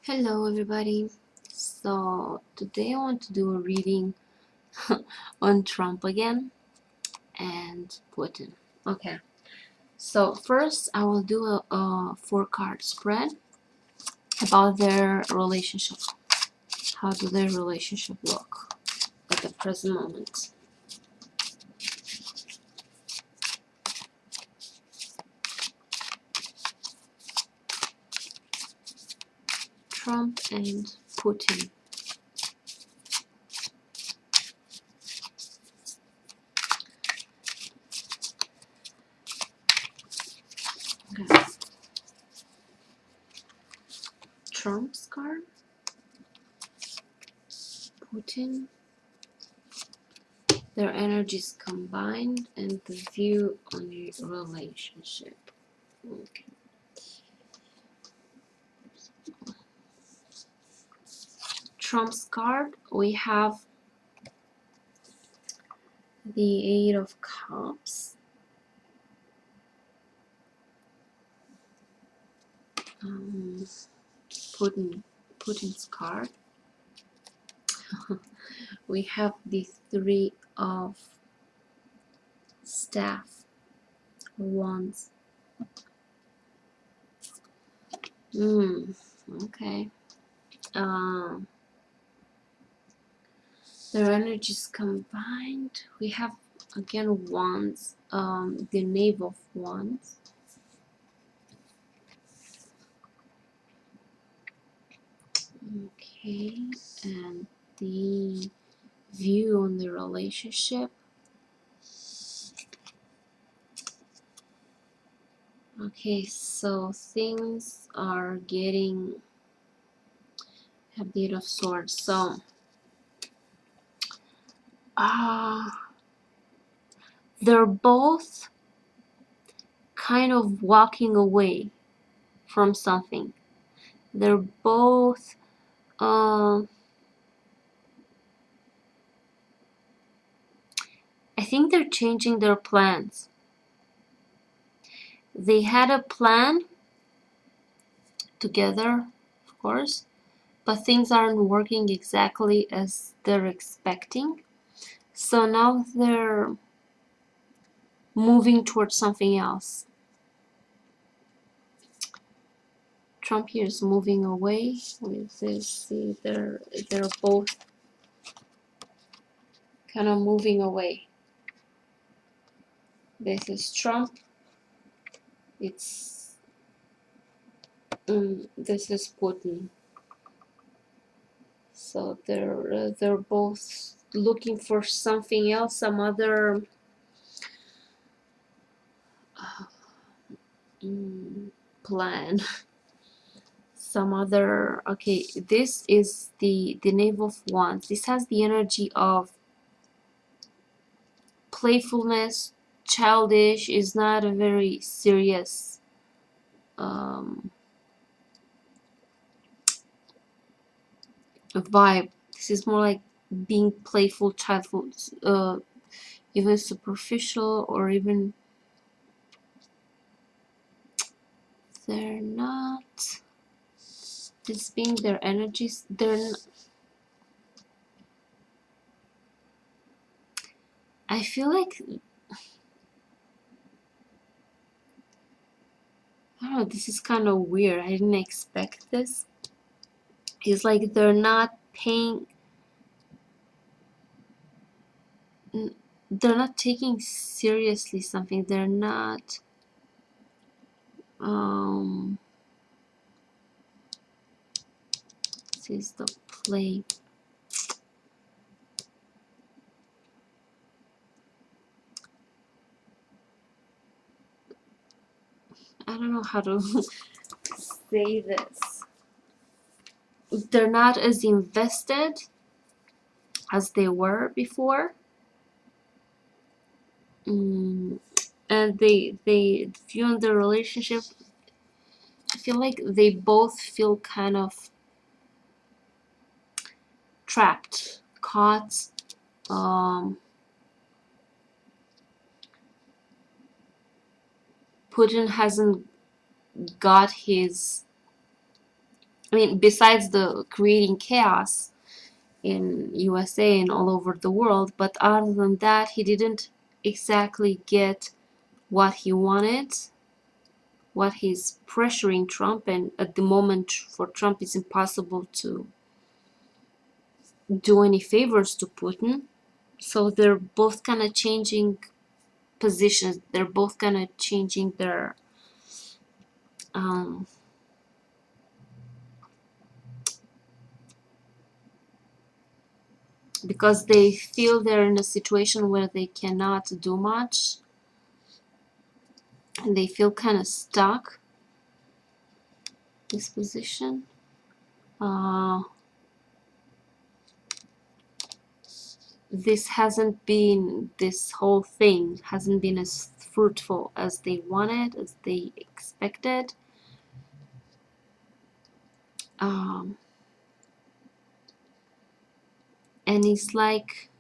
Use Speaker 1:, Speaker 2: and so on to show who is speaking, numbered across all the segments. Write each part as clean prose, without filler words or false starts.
Speaker 1: Hello everybody. So today I want to do a reading on Trump again and Putin. Okay, so first I will do a 4-card spread about their relationship. How do their relationship look at the present moment? Trump and Putin. Okay. Trump's card, Putin, their energies combined, and the view on your relationship. Okay. Trump's card, we have the 8 of Cups, Putin's card. We have the 3 of Staff, Wands. Okay. Their energies combined. We have again Wands, the Knave of Wands. Okay, and the view on the relationship. Okay, so things are getting a bit of swords. So, they're both kind of walking away from something. They're both, I think they're changing their plans. They had a plan together, of course, but things aren't working exactly as they're expecting. So now they're moving towards something else. Trump here is moving away with this. See, they're both kind of moving away. This is Trump. It's this is Putin. So they're both looking for something else, some other plan, some other. Okay, this is the Knave of Wands. This has the energy of playfulness, childish. Is not a very serious vibe. This is more like being playful, childful, even superficial, or even they're not. This being their energies, they're not, I feel like, I don't know, this is kind of weird. I didn't expect this. It's like they're not paying, they're not taking seriously something. They're not, this is the play. I don't know how to say this. They're not as invested as they were before. And they view on the relationship, I feel like they both feel kind of trapped, caught. Putin hasn't got his mean, besides the creating chaos in USA and all over the world, but other than that, he didn't exactly get what he wanted, what he's pressuring Trump, and at the moment for Trump it's impossible to do any favors to Putin. So they're both kind of changing positions. They're both kind of changing their um, because they feel they're in a situation where they cannot do much, and they feel kind of stuck this position. This whole thing hasn't been as fruitful as they wanted, as they expected. Um, and it's like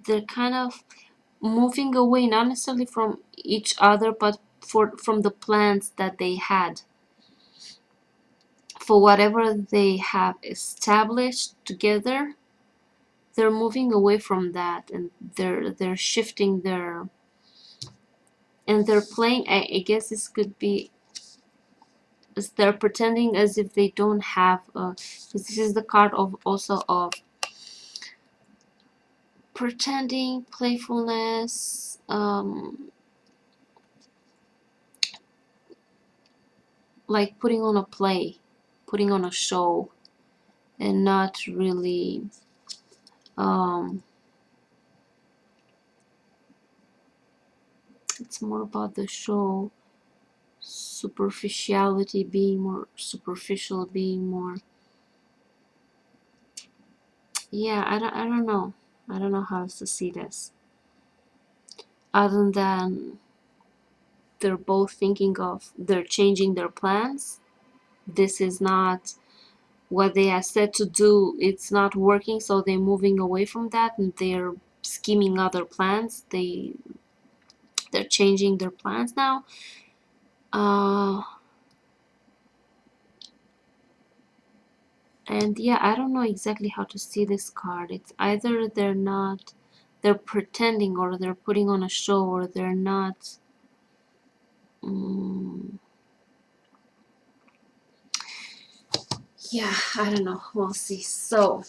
Speaker 1: they're kind of moving away, not necessarily from each other, but from the plans that they had for whatever they have established together. They're moving away from that, and they're shifting their, and they're playing. I guess this could be, they're pretending as if they don't have. This is the card of also of pretending, playfulness, like putting on a play, putting on a show, and not really it's more about the show, superficiality, being more superficial, being more, yeah, I don't know. I don't know how else to see this other than they're both thinking of, they're changing their plans. This is not what they are set to do, it's not working, so they're moving away from that and they're scheming other plans. They're changing their plans now. And yeah, I don't know exactly how to see this card. It's either they're pretending, or they're putting on a show, or they're not. Yeah, I don't know. We'll see. So,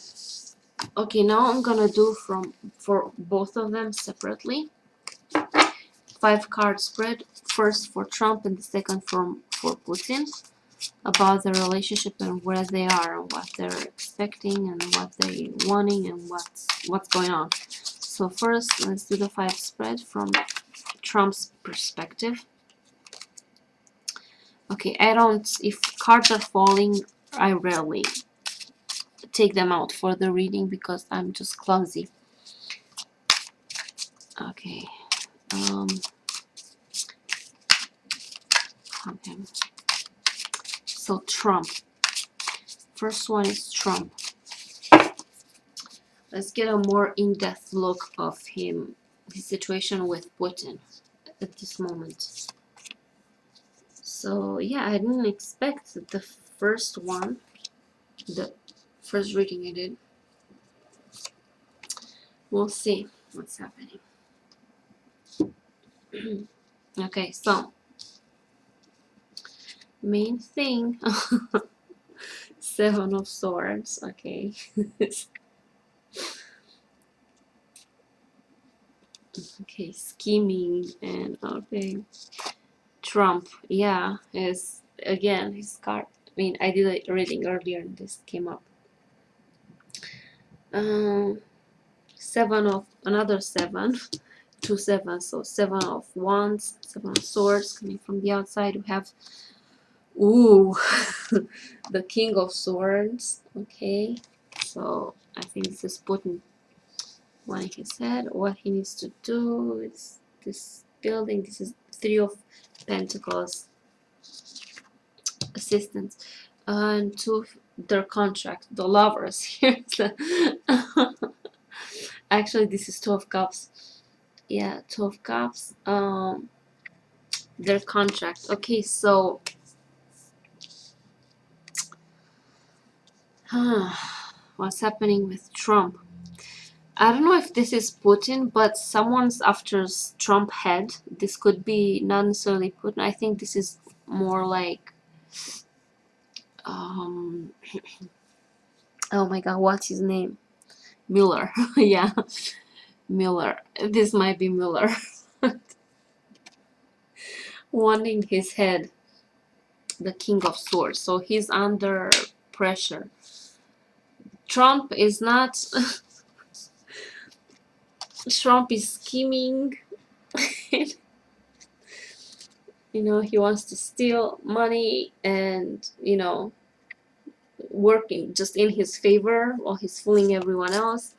Speaker 1: okay, now I'm gonna do for both of them separately. 5-card spread. First for Trump and the second for Putin, about their relationship and where they are and what they're expecting and what they're wanting and what's going on. So first, let's do the 5 spread from Trump's perspective. Okay, if cards are falling, I rarely take them out for the reading because I'm just clumsy. Okay. Okay. So Trump. First one is Trump. Let's get a more in-depth look of him, his situation with Putin at this moment. So yeah, I didn't expect the first one, the first reading I did. We'll see what's happening. Okay, so main thing, 7 of Swords. Okay. Okay, scheming and okay. Trump, yeah, is again his card. I mean, I did a reading earlier and this came up. 7 of another 7, 2 7, so 7 of Wands, 7 of Swords coming from the outside. We have the King of Swords. Okay, so I think this is Putin wanting his head. What he needs to do is this building. This is 3 of Pentacles, assistance, and 2 their contract, the lovers. Here's the actually this is 2 of Cups. Yeah, 2 of Cups. Their contract. Okay, so What's happening with Trump? I don't know if this is Putin, but someone's after Trump head. This could be not necessarily Putin. I think this is more like, um, oh my God, what's his name? Mueller. Yeah, Mueller. This might be Mueller. Wanting his head, the King of Swords. So he's under pressure. Trump is not. Trump is scheming. You know, he wants to steal money and, you know, working just in his favor while he's fooling everyone else.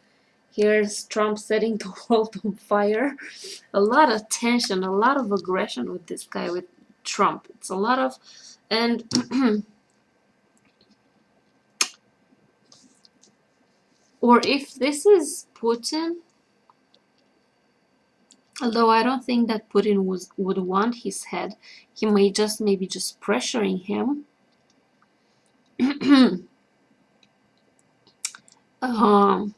Speaker 1: Here's Trump setting the world on fire. A lot of tension, a lot of aggression with this guy, with Trump. It's a lot of, and or if this is Putin, although I don't think that Putin would want his head, he may just maybe just pressuring him. um,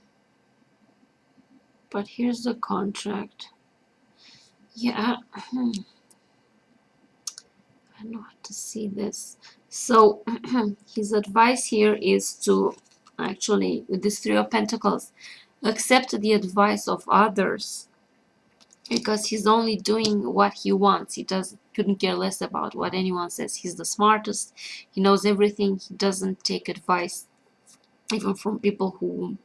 Speaker 1: but here's the contract. Yeah, I don't know how to see this. So his advice here is to actually, with this Three of Pentacles, accept the advice of others, because he's only doing what he wants. He couldn't care less about what anyone says. He's the smartest. He knows everything. He doesn't take advice even from people who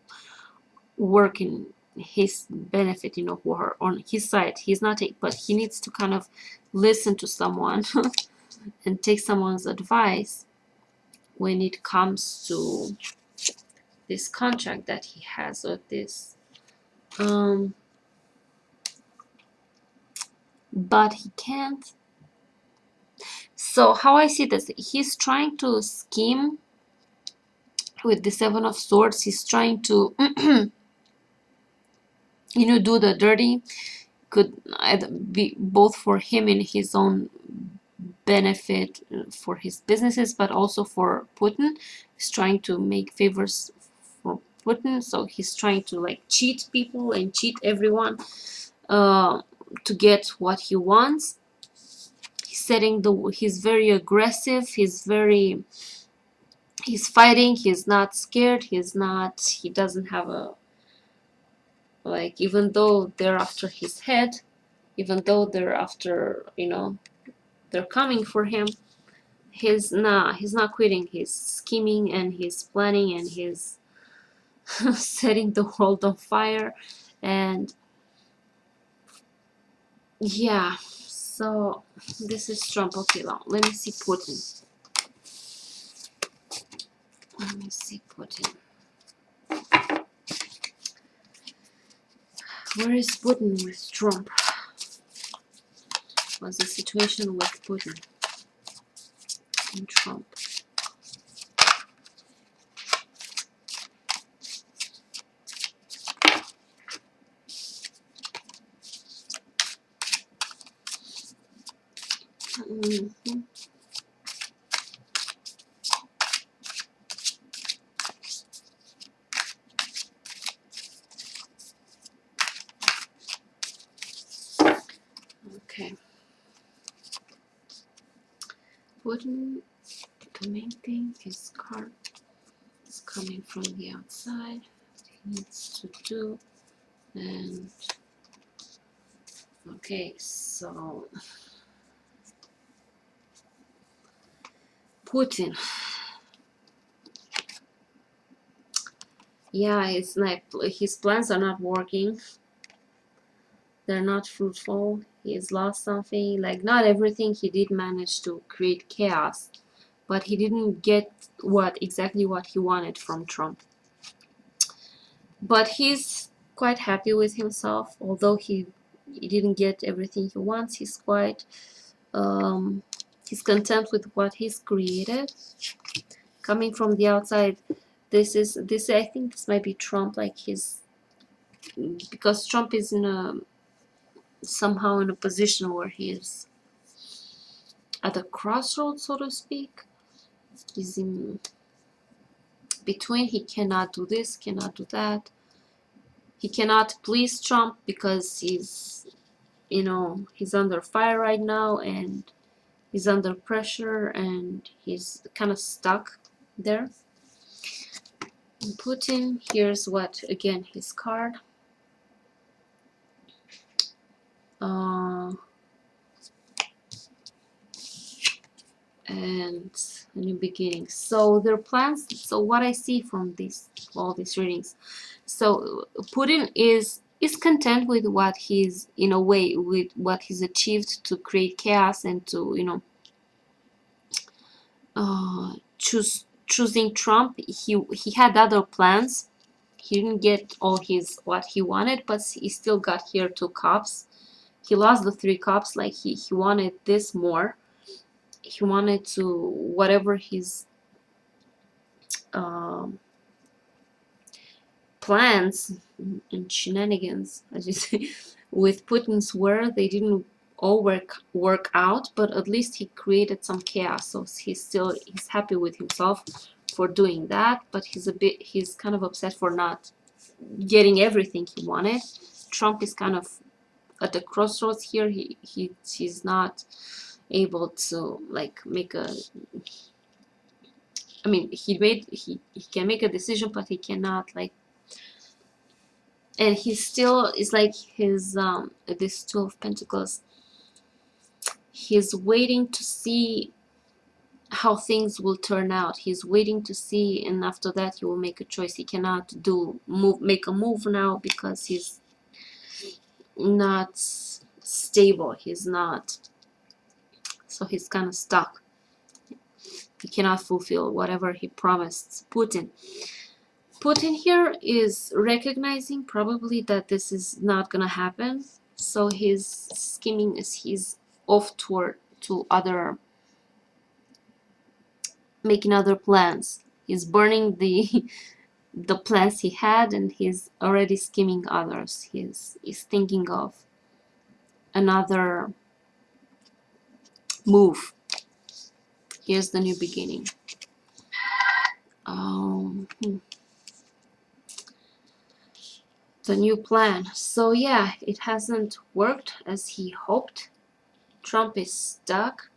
Speaker 1: work in his benefit, you know, who are on his side. He's not but he needs to kind of listen to someone and take someone's advice when it comes to this contract that he has, or this but he can't. So how I see this, he's trying to scheme with the Seven of Swords. He's trying to you know, do the dirty. Could either be both for him in his own benefit, for his businesses, but also for Putin. He's trying to make favors for Putin, so he's trying to like cheat people and cheat everyone to get what he wants. He's very aggressive. He's fighting. He's not scared. He doesn't have a, like, even though they're after his head, even though they're after, you know, they're coming for him, he's not quitting. He's scheming and he's planning and he's setting the world on fire. And yeah, so this is Trump. Okay, now let me see Putin. Let me see Putin. Where is Putin with Trump? What's the situation with Putin and Trump? Mm-hmm. Okay. Putin, the main thing, his card is coming from the outside. He needs to do. And okay, so Putin. Yeah, it's like his plans are not working. They're not fruitful. He's lost something. Like, not everything he did manage to create chaos, but he didn't get exactly what he wanted from Trump. But he's quite happy with himself, although he didn't get everything he wants. He's quite he's content with what he's created. Coming from the outside, this I think this might be Trump, like because Trump is somehow in a position where he is at a crossroads, so to speak. He's in between. He cannot do this, cannot do that. He cannot please Trump because he's, you know, he's under fire right now and he's under pressure and he's kind of stuck there. And Putin, here's what, again, his card. And a new beginning. So their plans, so what I see from all these readings, so Putin is content with what he's, in a way, with what he's achieved to create chaos and to, you know, choosing Trump. He had other plans. He didn't get all his what he wanted, but he still got here 2 cups. He lost the 3 cups. Like he wanted this more. He wanted to, whatever his plans and shenanigans, as you say, with Putin's were, they didn't all work out, but at least he created some chaos. So he's happy with himself for doing that, but he's kind of upset for not getting everything he wanted. Trump is kind of at the crossroads here. He's not able to like make a, I mean, he can make a decision, but he cannot like, and he still is like his this 2 of Pentacles. He's waiting to see how things will turn out. He's waiting to see, and after that he will make a choice. He cannot make a move now because he's not stable. He's not, so he's kind of stuck. He cannot fulfill whatever he promised Putin. Putin here is recognizing probably that this is not gonna happen, so his scheming is he's off toward to other, making other plans. He's burning the plans he had, and he's already scheming others. He's thinking of another move. Here's the new beginning. The new plan. So yeah, it hasn't worked as he hoped. Trump is stuck.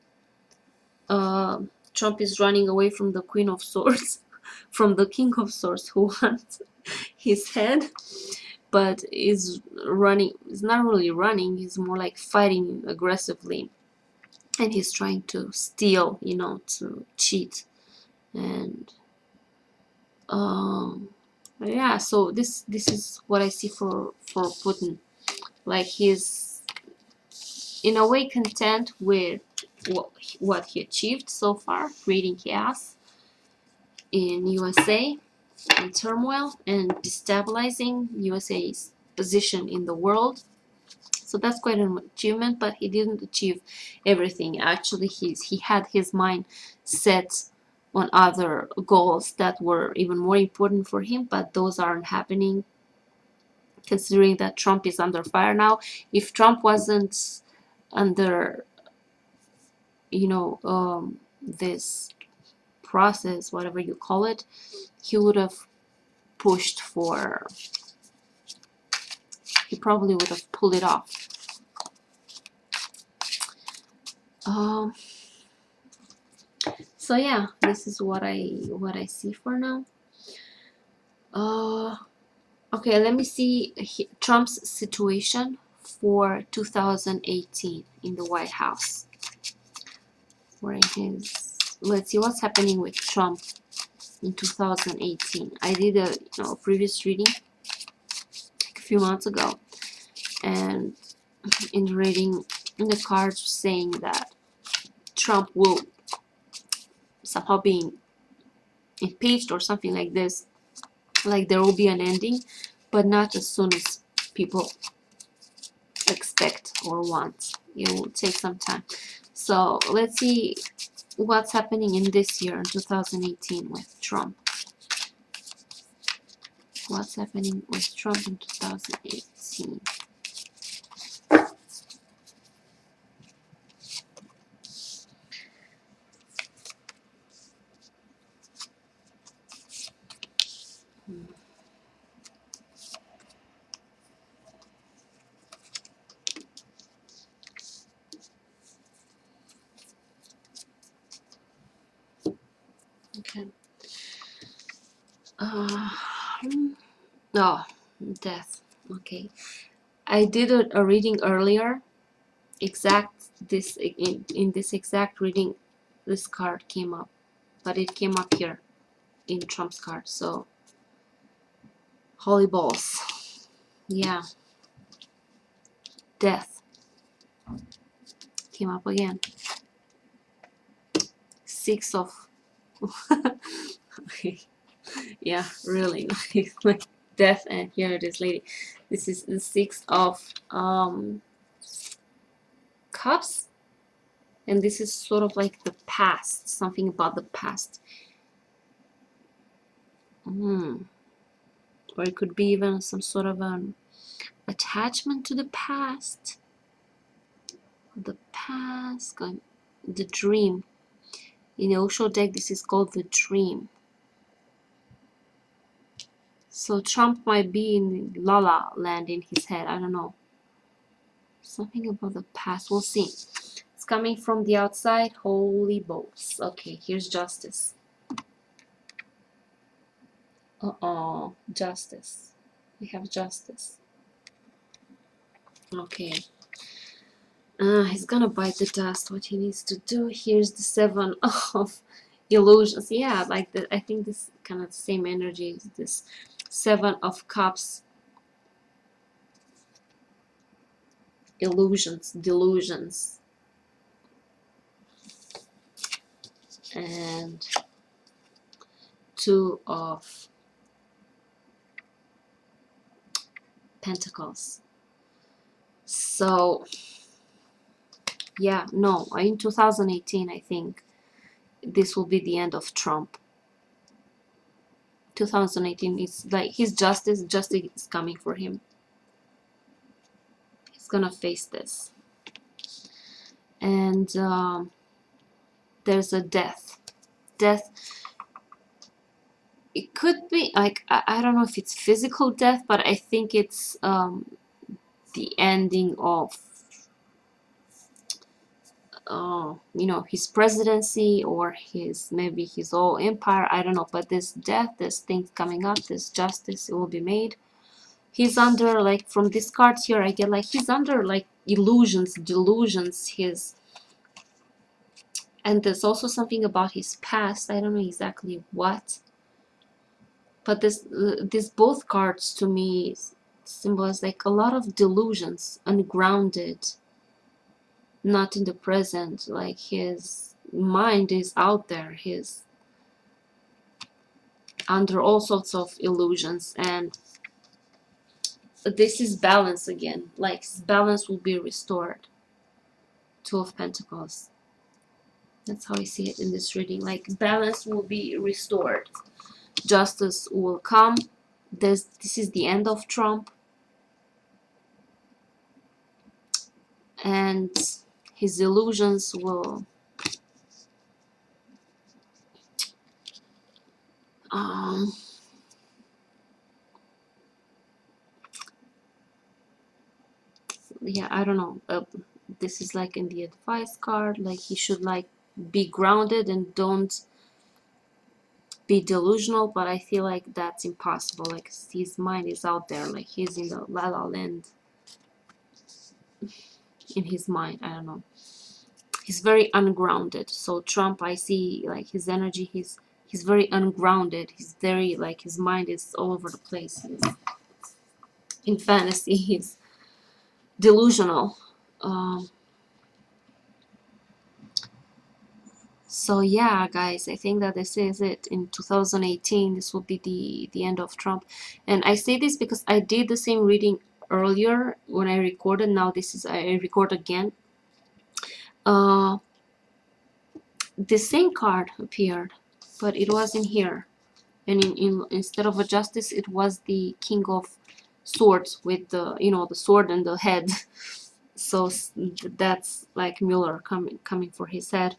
Speaker 1: Trump is running away from the Queen of Swords, from the King of Swords, who wants his head, but is running. Is not really running. He's more like fighting aggressively, and he's trying to steal, you know, to cheat, and yeah. So this is what I see for Putin. Like he's in a way content with what he achieved so far, creating chaos in USA and turmoil and destabilizing USA's position in the world. So that's quite an achievement, but he didn't achieve everything. Actually, he had his mind set on other goals that were even more important for him, but those aren't happening, considering that Trump is under fire now. If Trump wasn't under, you know, this process, whatever you call it, he would have pushed for, he probably would have pulled it off. So yeah, this is what I see for now. Okay, let me see Trump's situation for 2018 in the White House. Let's see what's happening with Trump in 2018. I did a previous reading like a few months ago, and in the reading, in the cards saying that Trump will somehow be impeached or something like this, like there will be an ending, but not as soon as people expect or want. It will take some time. So let's see what's happening in this year, in 2018, with Trump. What's happening with Trump in 2018? Okay. Oh, death. Okay. I did a reading earlier. In this exact reading, this card came up, but it came up here in Trump's card. So, holy balls. Yeah. Death came up again. 6 of okay. Yeah, really nice. Like death, and here it is, lady. This is the 6 of cups, and this is sort of like the past, something about the past. Or it could be even some sort of an attachment to the past. The past, the dream. In the Osho deck, this is called the dream. So Trump might be in La La Land in his head. I don't know. Something about the past. We'll see. It's coming from the outside. Holy bolts. Okay, here's justice. Uh-oh. Justice. We have justice. Okay. He's gonna bite the dust. What he needs to do. Here's the 7 of illusions. Yeah, like I think this kind of the same energy is this 7 of cups. Illusions, delusions. And 2 of Pentacles. So yeah, no, in 2018 I think this will be the end of Trump. 2018 is like his justice is coming for him. He's gonna face this. And there's a death. It could be like, I don't know if it's physical death, but I think it's the ending of you know, his presidency, or maybe his whole empire. I don't know, but this death, this thing coming up, this justice, it will be made. He's under, like, from this card here I get like he's under like illusions, delusions, and there's also something about his past. I don't know exactly what, but this both cards to me symbolize like a lot of delusions, ungrounded, not in the present. Like his mind is out there, he's under all sorts of illusions, and this is balance again. Like his balance will be restored. 2 of Pentacles. That's how I see it in this reading. Like balance will be restored. Justice will come. This is the end of Trump. And his illusions will yeah, I don't know. This is like in the advice card, like he should like be grounded and don't be delusional, but I feel like that's impossible. Like his mind is out there, like he's in the La La Land in his mind. I don't know. He's very ungrounded. So Trump, I see like his energy, he's very ungrounded. He's very like his mind is all over the place. He's in fantasy. He's delusional. So yeah, guys, I think that this is it. In 2018, this will be the end of Trump. And I say this because I did the same reading earlier when I recorded. Now this is, I record again. The same card appeared, but it wasn't here. And instead of a justice, it was the King of Swords with the, you know, the sword and the head. So that's like Mueller coming for his head.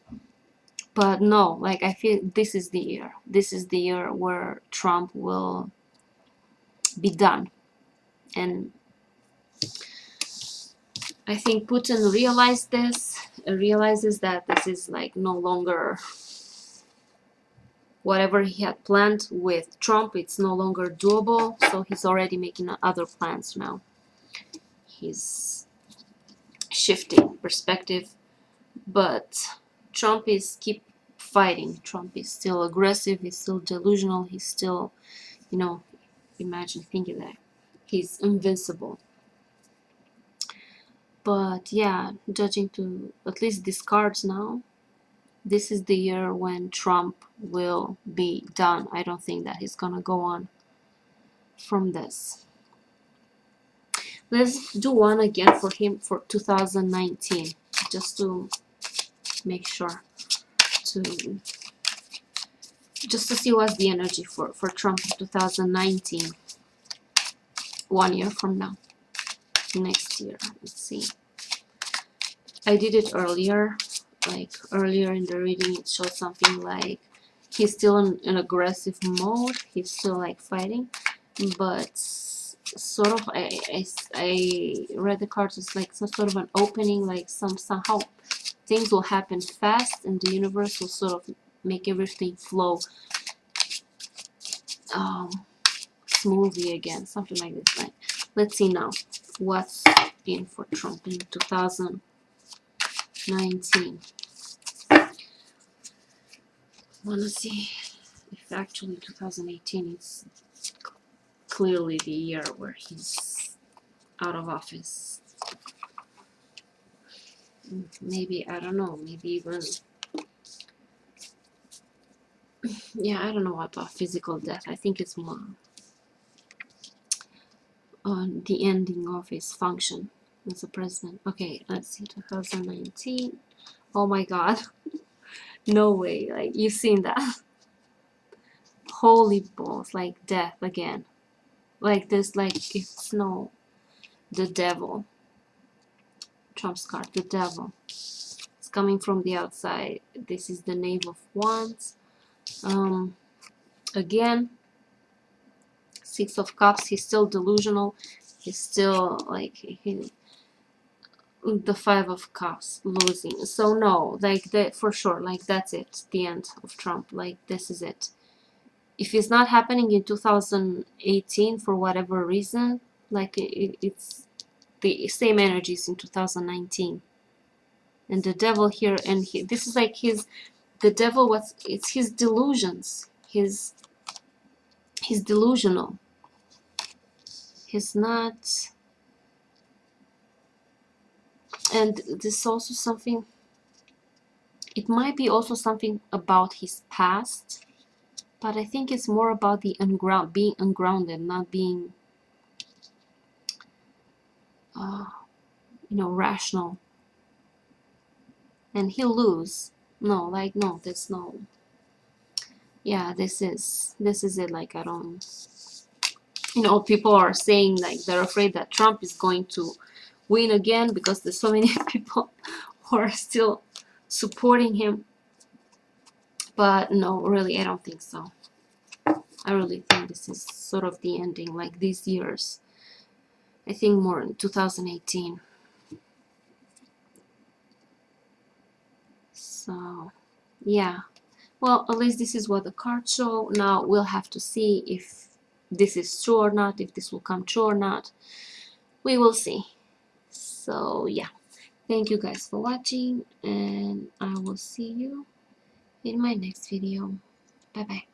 Speaker 1: But no, like I feel this is the year. This is the year where Trump will be done. And I think Putin realized this, realizes that this is like no longer whatever he had planned with Trump, it's no longer doable, so he's already making other plans now. He's shifting perspective, but Trump is keep fighting. Trump is still aggressive, he's still delusional, he's still, you know, imagine thinking that he's invincible. But yeah, judging to at least these cards now, this is the year when Trump will be done. I don't think that he's gonna go on from this. Let's do one again for him for 2019, just to make sure, to just to see what's the energy for Trump in 2019, 1 year from now, next year. Let's see. I did it earlier, like earlier in the reading. It showed something like he's still in an aggressive mode. He's still like fighting, but sort of I read the cards as like some sort of an opening, like somehow things will happen fast and the universe will sort of make everything flow smoothly again, something like this. Like, let's see now what's in for Trump in 2019. Wanna see if actually 2018 is clearly the year where he's out of office. Maybe, I don't know, maybe even, yeah, I don't know about physical death. I think it's more on the ending of his function as a president. Okay, let's see, 2019. Oh my god. No way, like, you've seen that. Holy balls, like death again. Like this, like, it's no, the devil. Trump's card, the devil. It's coming from the outside. This is the Knave of Wands. Again, Six of Cups. He's still delusional. He's still like the Five of Cups, losing. So no, like that for sure. Like that's it. The end of Trump. Like this is it. If it's not happening in 2018 for whatever reason, like it's the same energies in 2019. And the devil here, and this is like the devil, it's his delusions. He's delusional. He's not, and this also something, it might be also something about his past, but I think it's more about the being ungrounded, not being, rational. And he'll lose. No, like, no, there's no, yeah, this is it. Like, I don't, people are saying like they're afraid that Trump is going to win again because there's so many people who are still supporting him. But no, really, I don't think so. I really think this is sort of the ending, like these years. I think more in 2018. So, yeah. Well, at least this is what the cards show. Now we'll have to see if this is true or not, if this will come true or not. We will see. So, yeah. Thank you guys for watching, and I will see you in my next video. Bye bye.